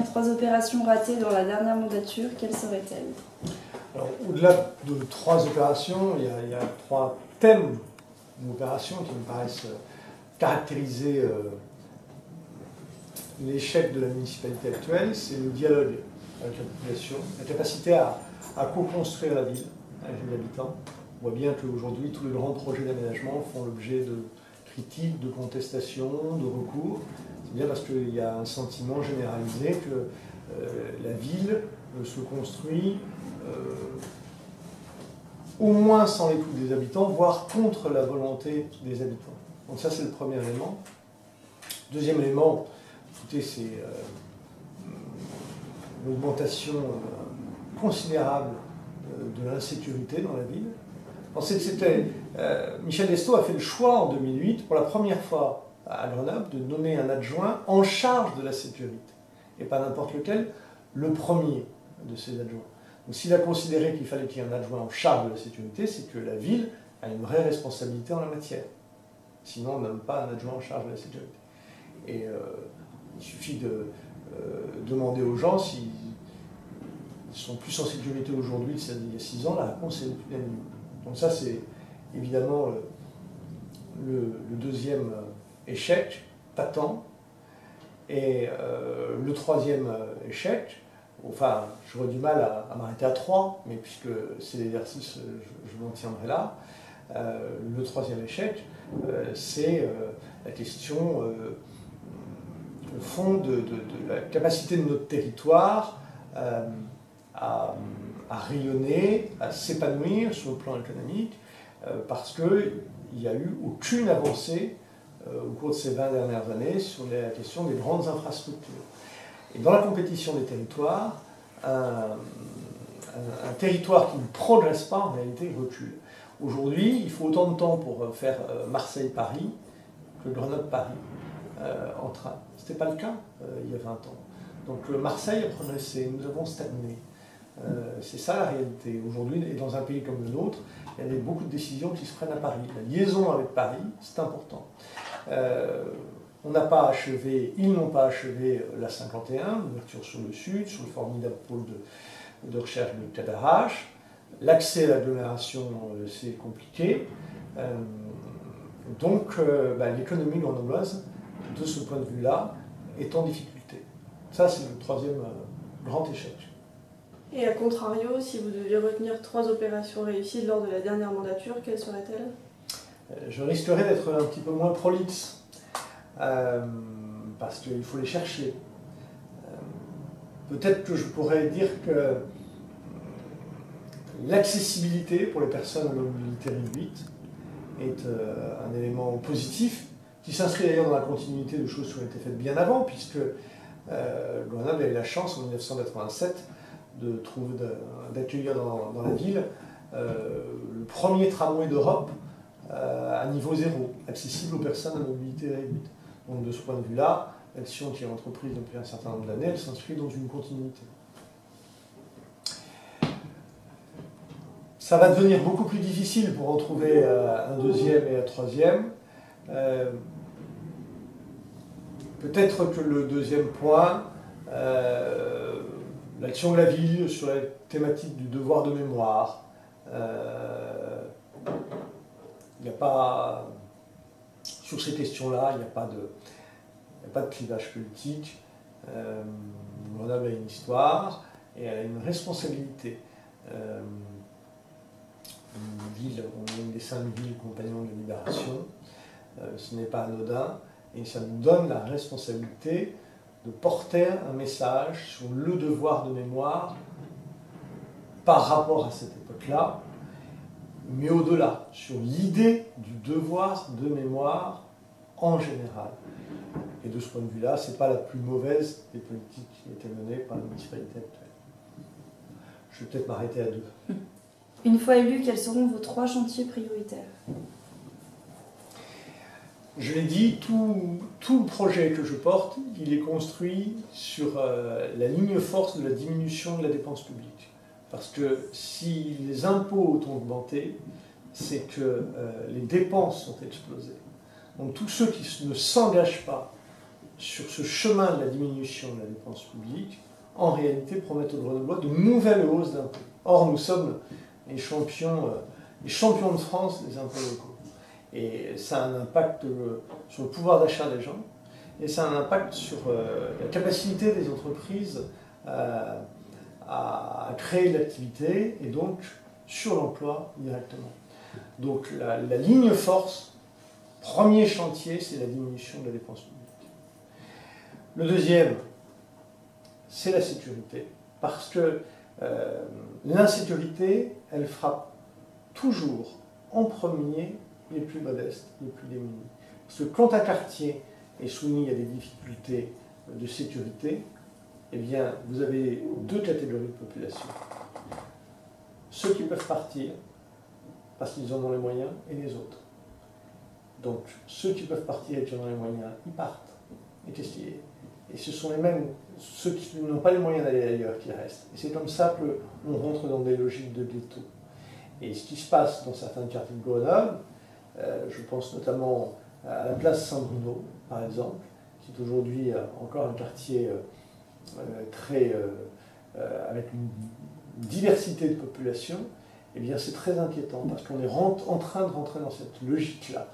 3 opérations ratées dans la dernière mandature, quelles seraient-elles? Alors, au-delà de 3 opérations, il y a 3 thèmes d'opérations qui me paraissent caractériser l'échec de la municipalité actuelle. C'est le dialogue avec la population, la capacité à co-construire la ville avec les habitants. On voit bien qu'aujourd'hui, tous les grands projets d'aménagement font l'objet de critiques, de contestations, de recours. C'est bien parce qu'il y a un sentiment généralisé que la ville se construit au moins sans l'écoute des habitants, voire contre la volonté des habitants. Donc ça, c'est le premier élément. Deuxième élément, écoutez, c'est l'augmentation considérable de l'insécurité dans la ville. Michel Destot a fait le choix en 2008, pour la première fois à Grenoble, de nommer un adjoint en charge de la sécurité. Et pas n'importe lequel, le premier de ces adjoints. Donc s'il a considéré qu'il fallait qu'il y ait un adjoint en charge de la sécurité, c'est que la ville a une vraie responsabilité en la matière. Sinon, on ne nomme pas un adjoint en charge de la sécurité. Et il suffit de demander aux gens s'ils sont plus en sécurité aujourd'hui qu'il y a 6 ans, la réponse est unanime. Donc ça, c'est évidemment le deuxième échec, patent. Et le troisième échec, enfin, j'aurais du mal à m'arrêter à 3, mais puisque c'est l'exercice, je m'en tiendrai là. Le troisième échec, c'est la question, au fond, de la capacité de notre territoire à rayonner, à s'épanouir sur le plan économique, parce qu'il n'y a eu aucune avancée au cours de ces 20 dernières années sur la question des grandes infrastructures. Et dans la compétition des territoires, un territoire qui ne progresse pas, en réalité, recule. Aujourd'hui, il faut autant de temps pour faire Marseille-Paris que Grenoble-Paris en train. Ce n'était pas le cas il y a 20 ans. Donc Marseille a progressé, nous avons stagné. C'est ça la réalité. Aujourd'hui, et dans un pays comme le nôtre, il y a beaucoup de décisions qui se prennent à Paris. La liaison avec Paris, c'est important. On n'a pas achevé, ils n'ont pas achevé la 51, l'ouverture sur le sud, sur le formidable pôle de recherche de Cadarache. L'accès à l'agglomération, c'est compliqué. Donc, l'économie grenobloise, de ce point de vue-là, est en difficulté. Ça, c'est le troisième grand échec. Et à contrario, si vous deviez retenir 3 opérations réussies lors de la dernière mandature, quelles seraient-elles? Je risquerais d'être un petit peu moins prolixe, parce qu'il faut les chercher. Peut-être que je pourrais dire que l'accessibilité pour les personnes à mobilité réduite est un élément positif, qui s'inscrit d'ailleurs dans la continuité de choses qui ont été faites bien avant, puisque Grenoble a eu la chance en 1987 d'accueillir dans la ville le premier tramway d'Europe à niveau zéro, accessible aux personnes à mobilité réduite. Donc de ce point de vue-là, l'action qui est entreprise depuis un certain nombre d'années, elle s'inscrit dans une continuité. Ça va devenir beaucoup plus difficile pour en trouver un deuxième et un troisième. Peut-être que le deuxième point, l'action de la ville sur la thématique du devoir de mémoire. Il n'y a pas, sur ces questions-là, il n'y a pas de clivage politique. Grenoble a une histoire et elle a une responsabilité. Une ville, on est une des 5 villes compagnons de la Libération. Ce n'est pas anodin et ça nous donne la responsabilité de porter un message sur le devoir de mémoire par rapport à cette époque-là, mais au-delà, sur l'idée du devoir de mémoire en général. Et de ce point de vue-là, ce n'est pas la plus mauvaise des politiques qui a été menée par la municipalité actuelle. Je vais peut-être m'arrêter à 2. Une fois élu, quels seront vos 3 chantiers prioritaires? Je l'ai dit, tout le projet que je porte, il est construit sur la ligne force de la diminution de la dépense publique. Parce que si les impôts ont augmenté, c'est que les dépenses ont explosé. Donc tous ceux qui ne s'engagent pas sur ce chemin de la diminution de la dépense publique, en réalité, promettent aux Grenoblois de nouvelles hausses d'impôts. Or, nous sommes les champions de France des impôts locaux. Et ça a un impact sur le pouvoir d'achat des gens, et ça a un impact sur la capacité des entreprises à créer de l'activité, et donc sur l'emploi directement. Donc la ligne force, premier chantier, c'est la diminution de la dépense publique. Le deuxième, c'est la sécurité, parce que l'insécurité, elle frappe toujours en premier les plus modestes, les plus démunis. Parce que quand un quartier est soumis à des difficultés de sécurité, eh bien, vous avez deux catégories de population. Ceux qui peuvent partir, parce qu'ils en ont les moyens, et les autres. Donc, ceux qui peuvent partir et qui en ont les moyens, ils partent. Et ce sont les mêmes, ceux qui n'ont pas les moyens d'aller ailleurs, qui restent. Et c'est comme ça qu'on rentre dans des logiques de ghetto. Et ce qui se passe dans certains quartiers de Grenoble, je pense notamment à la place Saint-Bruno, par exemple, qui est aujourd'hui encore un quartier avec une diversité de population, eh bien c'est très inquiétant, parce qu'on est en train de rentrer dans cette logique-là.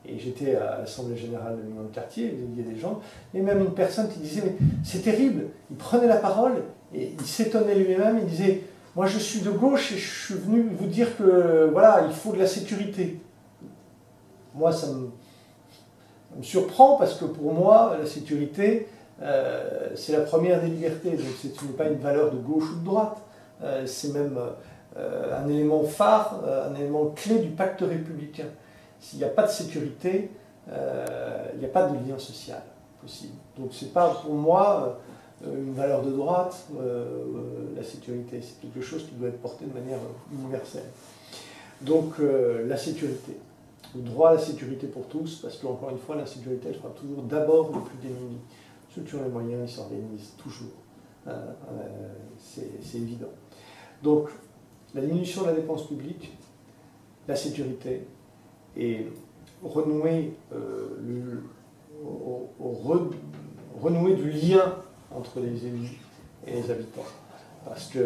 Et j'étais à l'Assemblée Générale de l'Union de Quartier, il y a des gens, et même une personne qui disait, mais c'est terrible, il prenait la parole, et il s'étonnait lui-même, il disait, moi je suis de gauche et je suis venu vous dire que, voilà, il faut de la sécurité. Moi, ça me surprend, parce que pour moi, la sécurité, c'est la première des libertés, donc ce n'est pas une valeur de gauche ou de droite, c'est même un élément phare, un élément clé du pacte républicain. S'il n'y a pas de sécurité, il n'y a pas de lien social possible. Donc ce n'est pas pour moi une valeur de droite, la sécurité, c'est quelque chose qui doit être porté de manière universelle. Donc la sécurité, le droit à la sécurité pour tous, parce qu'encore une fois, l'insécurité, elle sera toujours d'abord les plus démunis. Ceux qui ont les moyens, ils s'organisent toujours. C'est évident. Donc, la diminution de la dépense publique, la sécurité, et renouer du lien entre les élus et les habitants. Parce que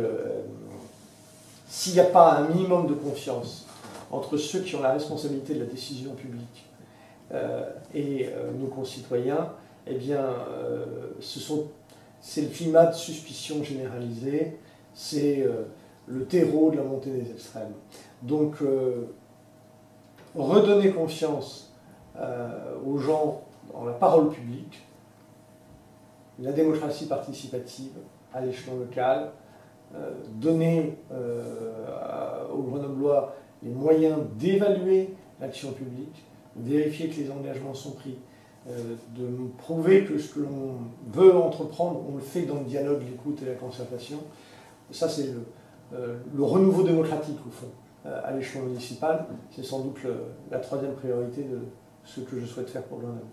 s'il n'y a pas un minimum de confiance entre ceux qui ont la responsabilité de la décision publique et nos concitoyens, eh bien, c'est le climat de suspicion généralisée, c'est le terreau de la montée des extrêmes. Donc, redonner confiance aux gens dans la parole publique, la démocratie participative à l'échelon local, donner aux Grenoblois les moyens d'évaluer l'action publique, vérifier que les engagements sont pris, de prouver que ce que l'on veut entreprendre, on le fait dans le dialogue, l'écoute et la concertation. Ça, c'est le renouveau démocratique, au fond, à l'échelon municipal. C'est sans doute la troisième priorité de ce que je souhaite faire pour Grenoble.